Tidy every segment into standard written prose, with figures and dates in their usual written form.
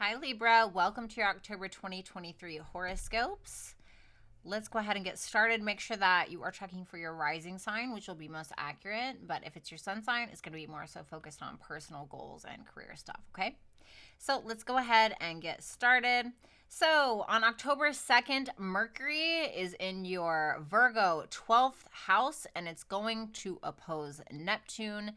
Hi Libra, welcome to your October 2023 horoscopes. Let's go ahead and get started. Make sure that you are checking for your rising sign, which will be most accurate. But if it's your sun sign, it's going to be more so focused on personal goals and career stuff, okay? So let's go ahead and get started. So on October 2nd, Mercury is in your Virgo 12th house, and it's going to oppose Neptune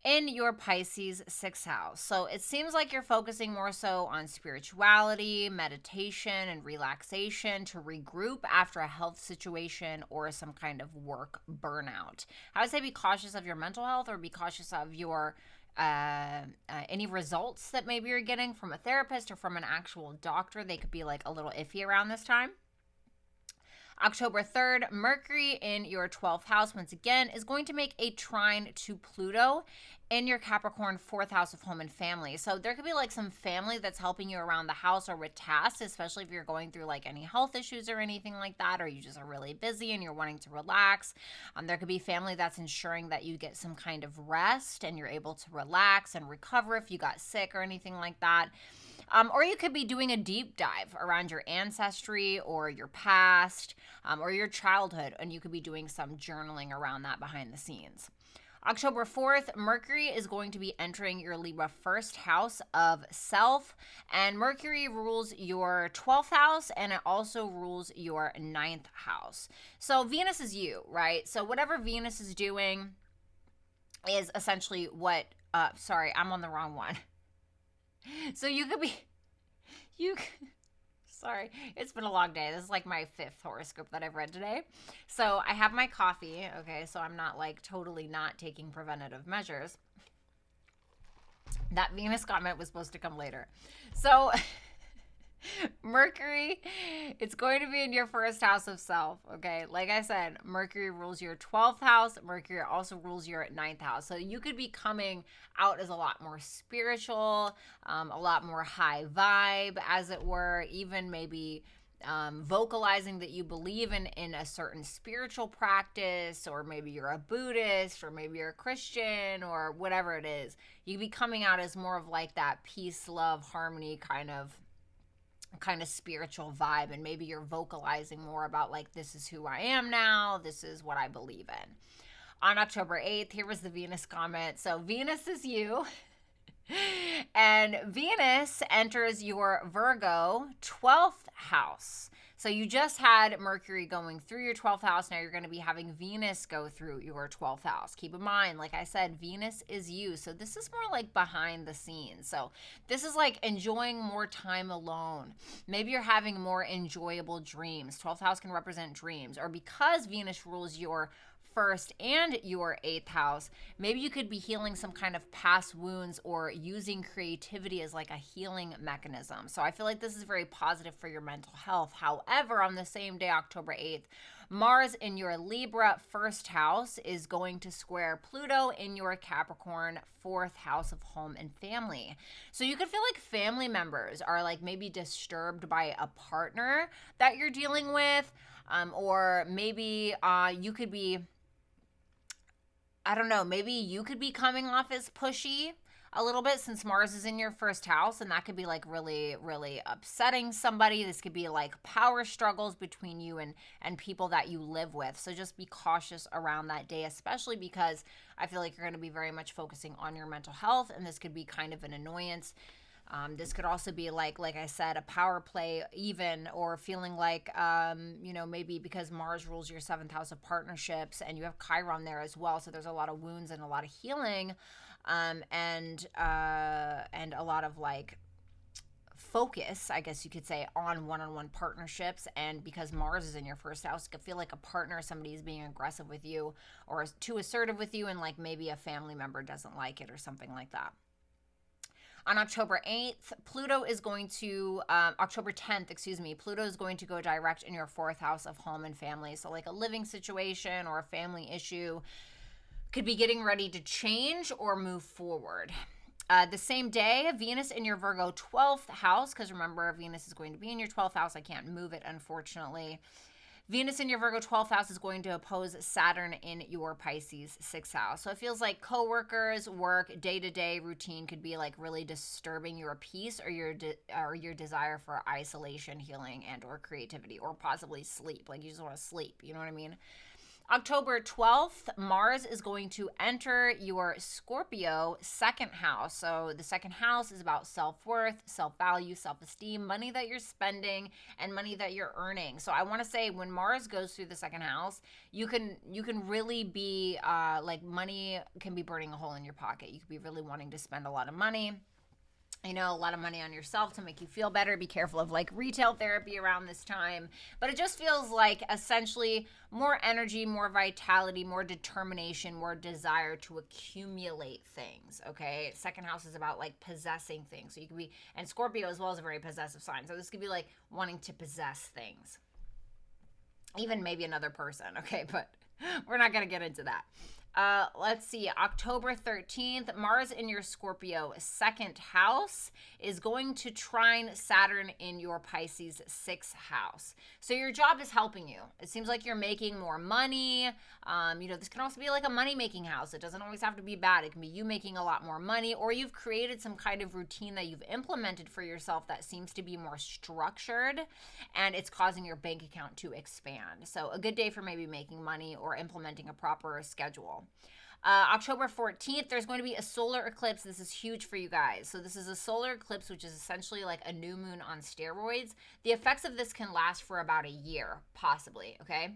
in your Pisces 6th house. So it seems like you're focusing more so on spirituality, meditation, and relaxation to regroup after a health situation or some kind of work burnout. I would say be cautious of your mental health, or be cautious of your any results that maybe you're getting from a therapist or from an actual doctor. They could be like a little iffy around this time. October 3rd, Mercury in your 12th house, once again, is going to make a trine to Pluto in your Capricorn 4th house of home and family. So there could be like some family that's helping you around the house or with tasks, especially if you're going through like any health issues or anything like that, or you just are really busy and you're wanting to relax. There could be family that's ensuring that you get some kind of rest and you're able to relax and recover if you got sick or anything like that. Or you could be doing a deep dive around your ancestry or your past or your childhood, and you could be doing some journaling around that behind the scenes. October 4th, Mercury is going to be entering your Libra first house of self, and Mercury rules your 12th house, and it also rules your 9th house. So Venus is you, right? So whatever Venus is doing is essentially what, sorry, I'm on the wrong one. So you could be, sorry, it's been a long day. This is like my 5th horoscope that I've read today. So I have my coffee, okay, so I'm not like totally not taking preventative measures. That Venus comment was supposed to come later. So Mercury, it's going to be in your first house of self, okay? Like I said, Mercury rules your 12th house. Mercury also rules your 9th house. So you could be coming out as a lot more spiritual, a lot more high vibe, as it were, even maybe vocalizing that you believe in a certain spiritual practice, or maybe you're a Buddhist, or maybe you're a Christian, or whatever it is. You could be coming out as more of like that peace, love, harmony kind of spiritual vibe, and maybe you're vocalizing more about like, this is who I am now, this is what I believe in. On October 8th, here was the Venus comment. So Venus is you, and Venus enters your Virgo 12th house. So you just had Mercury going through your 12th house. Now you're going to be having Venus go through your 12th house. Keep in mind, like I said, Venus is you. So this is more like behind the scenes. So this is like enjoying more time alone. Maybe you're having more enjoyable dreams. 12th house can represent dreams. Or because Venus rules your first and your 8th house, maybe you could be healing some kind of past wounds or using creativity as like a healing mechanism. So I feel like this is very positive for your mental health. However, on the same day, October 8th, Mars in your Libra first house is going to square Pluto in your Capricorn 4th house of home and family. So you could feel like family members are like maybe disturbed by a partner that you're dealing with, or maybe you could be, I don't know, maybe you could be coming off as pushy a little bit since Mars is in your first house, and that could be like really, really upsetting somebody. This could be like power struggles between you and people that you live with. So just be cautious around that day, especially because I feel like you're going to be very much focusing on your mental health, and this could be kind of an annoyance. This could also be like I said, a power play even, or feeling like, maybe because Mars rules your 7th house of partnerships, and you have Chiron there as well. So there's a lot of wounds and a lot of healing, and a lot of like focus, I guess you could say, on one-on-one partnerships. And because Mars is in your first house, it could feel like a partner, somebody is being aggressive with you or too assertive with you, and like maybe a family member doesn't like it or something like that. On October 8th, October 10th, Pluto is going to go direct in your 4th house of home and family. So like a living situation or a family issue could be getting ready to change or move forward. The same day, Venus in your Virgo 12th house, because remember, Venus is going to be in your 12th house. I can't move it, unfortunately. Venus in your Virgo 12th house is going to oppose Saturn in your Pisces 6th house. So it feels like coworkers, work, day-to-day routine could be like really disturbing your peace or your desire for isolation, healing, and or creativity, or possibly sleep. Like you just want to sleep, you know what I mean? October 12th, Mars is going to enter your Scorpio 2nd house. So the 2nd house is about self-worth, self-value, self-esteem, money that you're spending, and money that you're earning. So I want to say when Mars goes through the 2nd house, you can really be like money can be burning a hole in your pocket. You could be really wanting to spend a lot of money. A lot of money on yourself to make you feel better. Be careful of like retail therapy around this time. But it just feels like essentially more energy, more vitality, more determination, more desire to accumulate things, okay? 2nd house is about like possessing things. So you could be, and Scorpio as well is a very possessive sign. So this could be like wanting to possess things. Even maybe another person, okay? But we're not going to get into that. Let's see, October 13th, Mars in your Scorpio 2nd house is going to trine Saturn in your Pisces 6th house. So your job is helping you. It seems like you're making more money. This can also be like a money-making house. It doesn't always have to be bad. It can be you making a lot more money, or you've created some kind of routine that you've implemented for yourself that seems to be more structured, and it's causing your bank account to expand. So a good day for maybe making money or implementing a proper schedule. October 14th, there's going to be a solar eclipse. This is huge for you guys. So this is a solar eclipse, which is essentially like a new moon on steroids. The effects of this can last for about a year, possibly, okay?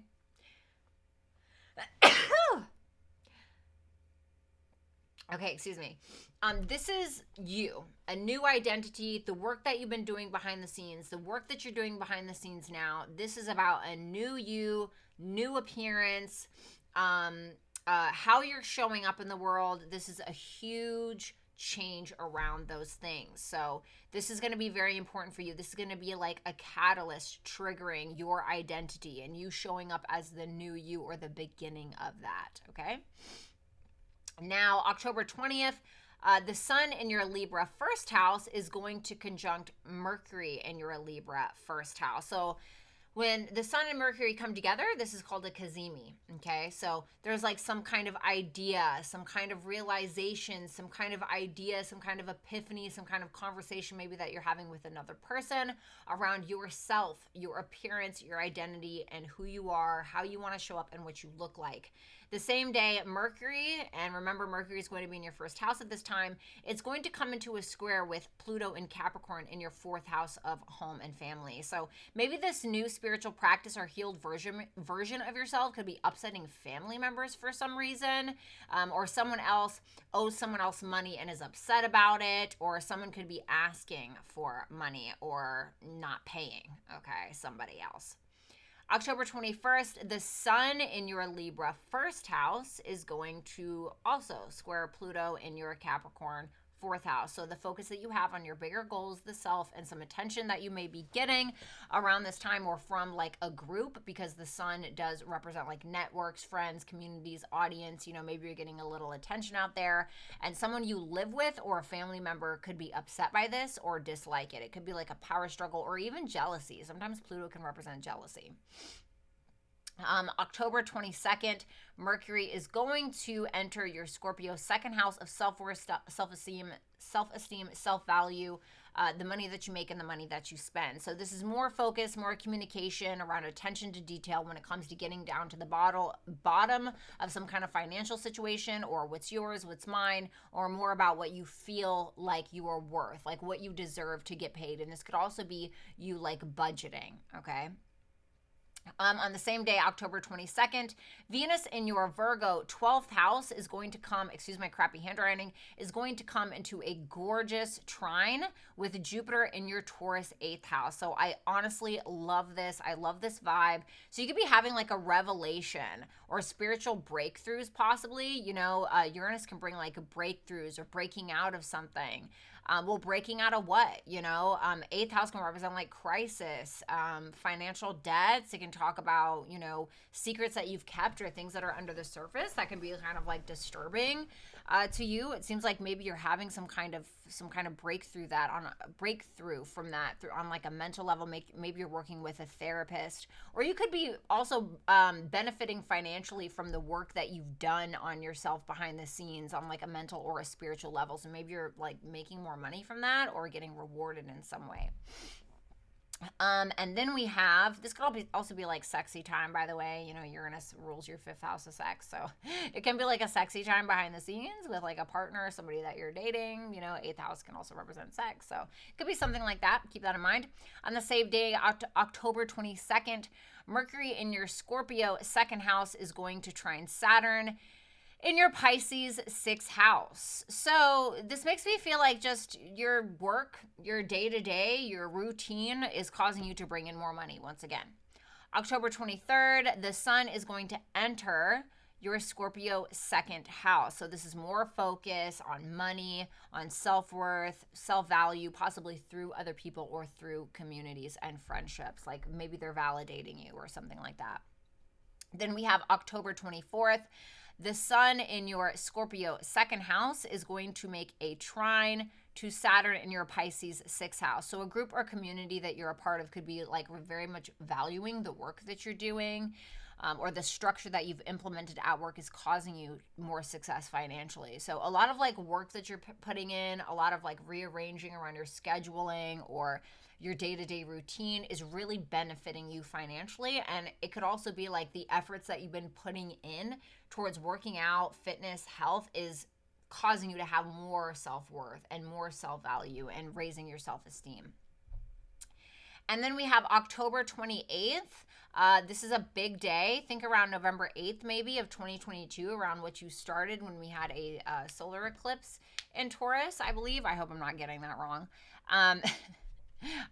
Okay, excuse me. This is you, a new identity, the work that you've been doing behind the scenes, the work that you're doing behind the scenes now. This is about a new you, new appearance, how you're showing up in the world. This is a huge change around those things. So this is going to be very important for you. This is going to be like a catalyst triggering your identity and you showing up as the new you or the beginning of that, okay? Now, October 20th, the sun in your Libra 1st house is going to conjunct Mercury in your Libra 1st house. So when the sun and Mercury come together, this is called a cazimi, okay? So there's like some kind of idea, some kind of realization, some kind of idea, some kind of epiphany, some kind of conversation maybe that you're having with another person around yourself, your appearance, your identity, and who you are, how you want to show up, and what you look like. The same day, Mercury, and remember Mercury is going to be in your 1st house at this time, it's going to come into a square with Pluto in Capricorn in your 4th house of home and family. So maybe this new spiritual practice or healed version of yourself could be upsetting family members for some reason, or someone else owes someone else money and is upset about it, or someone could be asking for money or not paying, okay, somebody else. October 21st, the sun in your Libra 1st house is going to also square Pluto in your Capricorn 4th house. So the focus that you have on your bigger goals, the self, and some attention that you may be getting around this time or from like a group, because the sun does represent like networks, friends, communities, audience. Maybe you're getting a little attention out there, and someone you live with or a family member could be upset by this or dislike it. It could be like a power struggle or even jealousy. Sometimes Pluto can represent jealousy. October 22nd, Mercury is going to enter your Scorpio 2nd house of self-worth, self-esteem, self-value, the money that you make and the money that you spend. So this is more focus, more communication around attention to detail when it comes to getting down to the bottom of some kind of financial situation, or what's yours, what's mine, or more about what you feel like you are worth, like what you deserve to get paid. And this could also be you like budgeting, okay? On the same day, October 22nd, Venus in your Virgo 12th house is going to come, excuse my crappy handwriting, is going to come into a gorgeous trine with Jupiter in your Taurus 8th house. So I honestly love this. I love this vibe. So you could be having like a revelation or spiritual breakthroughs possibly. Uranus can bring like breakthroughs or breaking out of something. Well, breaking out of what, you know? Eighth house can represent like crisis, financial debts. It can talk about, you know, secrets that you've kept or things that are under the surface that can be kind of like disturbing to you. It seems like maybe you're having some kind of breakthrough from that through on like a mental level. Maybe you're working with a therapist, or you could be also benefiting financially from the work that you've done on yourself behind the scenes on like a mental or a spiritual level. So maybe you're like making more money from that or getting rewarded in some way. And then we have, this could also be like sexy time, by the way. You know, Uranus rules your fifth house of sex. So it can be like a sexy time behind the scenes with like a partner, somebody that you're dating. You know, eighth house can also represent sex. So it could be something like that. Keep that in mind. On the same day, October 22nd, Mercury in your Scorpio second house is going to trine Saturn in your Pisces sixth house. So this makes me feel like just your work, your day-to-day, your routine is causing you to bring in more money once again. October 23rd, the sun is going to enter your Scorpio second house. So this is more focus on money, on self-worth, self-value, possibly through other people or through communities and friendships. Like maybe they're validating you or something like that. Then we have October 24th. The sun in your Scorpio second house is going to make a trine to Saturn in your Pisces sixth house. So a group or community that you're a part of could be like very much valuing the work that you're doing, or the structure that you've implemented at work is causing you more success financially. So a lot of like work that you're putting in, a lot of like rearranging around your scheduling or your day-to-day routine is really benefiting you financially. And it could also be like the efforts that you've been putting in towards working out, fitness, health is causing you to have more self-worth and more self-value and raising your self-esteem. And then we have October 28th. This is a big day. Think around November 8th, maybe, of 2022, around what you started when we had a solar eclipse in Taurus, I believe. I hope I'm not getting that wrong.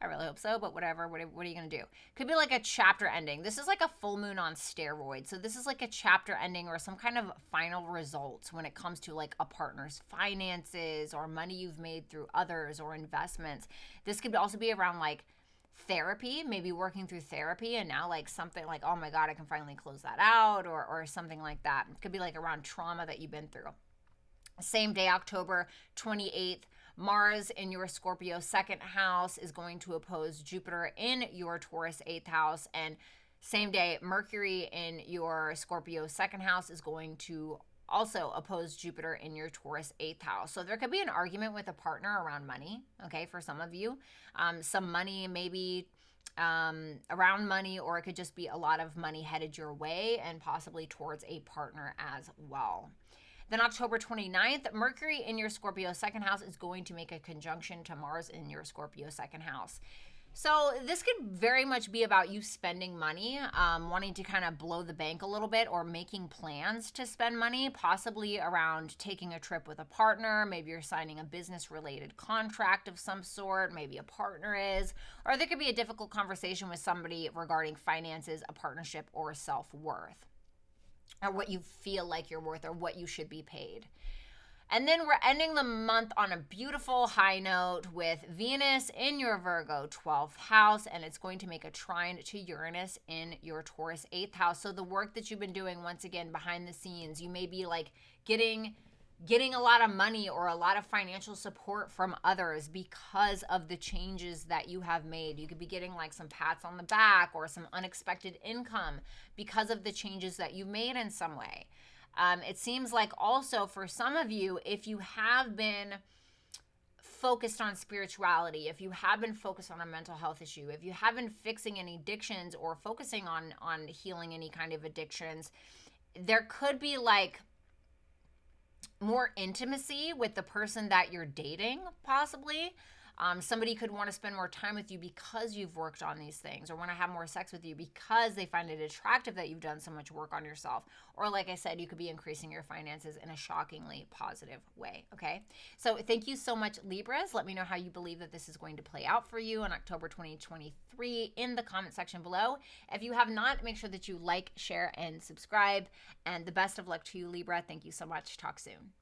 I really hope so, but whatever. What are you going to do? Could be like a chapter ending. This is like a full moon on steroids. So this is like a chapter ending or some kind of final results when it comes to like a partner's finances or money you've made through others or investments. This could also be around like therapy, maybe working through therapy and now like something like, oh my God, I can finally close that out or something like that. It could be like around trauma that you've been through. Same day, October 28th, Mars in your Scorpio second house is going to oppose Jupiter in your Taurus eighth house. And same day, Mercury in your Scorpio second house is going to also oppose Jupiter in your Taurus eighth house. So there could be an argument with a partner around money, okay, for some of you. Some money maybe around money, or it could just be a lot of money headed your way and possibly towards a partner as well. Then October 29th, Mercury in your Scorpio second house is going to make a conjunction to Mars in your Scorpio second house. So this could very much be about you spending money, wanting to kind of blow the bank a little bit or making plans to spend money, possibly around taking a trip with a partner. Maybe you're signing a business-related contract of some sort. Maybe a partner is. Or there could be a difficult conversation with somebody regarding finances, a partnership, or self-worth, or what you feel like you're worth or what you should be paid. And then we're ending the month on a beautiful high note with Venus in your Virgo 12th house, and it's going to make a trine to Uranus in your Taurus 8th house. So the work that you've been doing, once again, behind the scenes, you may be like getting a lot of money or a lot of financial support from others because of the changes that you have made. You could be getting like some pats on the back or some unexpected income because of the changes that you made in some way. It seems like also for some of you, if you have been focused on spirituality, if you have been focused on a mental health issue, if you have been fixing any addictions or focusing on healing any kind of addictions, there could be like more intimacy with the person that you're dating, possibly. Somebody could want to spend more time with you because you've worked on these things, or want to have more sex with you because they find it attractive that you've done so much work on yourself. Or like I said, you could be increasing your finances in a shockingly positive way, okay? So thank you so much, Libras. Let me know how you believe that this is going to play out for you in October 2023 in the comment section below. If you have not, make sure that you like, share, and subscribe. And the best of luck to you, Libra. Thank you so much. Talk soon.